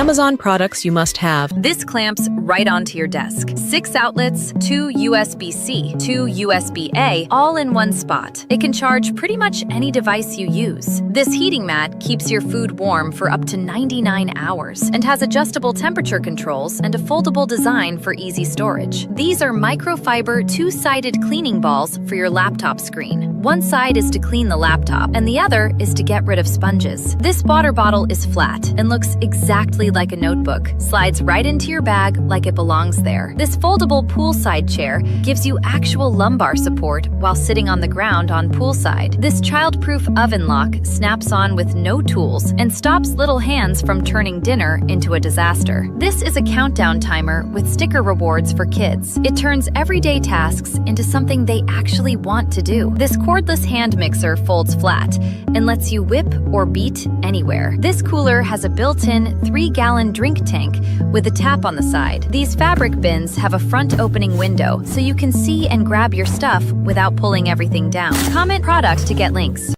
Amazon products you must have. This clamps right onto your desk. 6 outlets, 2 USB-C, 2 USB-A, all in one spot. It can charge pretty much any device you use. This heating mat keeps your food warm for up to 99 hours and has adjustable temperature controls and a foldable design for easy storage. These are microfiber two-sided cleaning balls for your laptop screen. One side is to clean the laptop and the other is to get rid of sponges. This water bottle is flat and looks exactly like a notebook. Slides right into your bag like it belongs there. This foldable poolside chair gives you actual lumbar support while sitting on the ground on poolside. This child-proof oven lock snaps on with no tools and stops little hands from turning dinner into a disaster. This is a countdown timer with sticker rewards for kids. It turns everyday tasks into something they actually want to do. This cordless hand mixer folds flat and lets you whip or beat anywhere. This cooler has a built-in 3-gallon drink tank with a tap on the side. These fabric bins have a front opening window so you can see and grab your stuff without pulling everything down. Comment product to get links.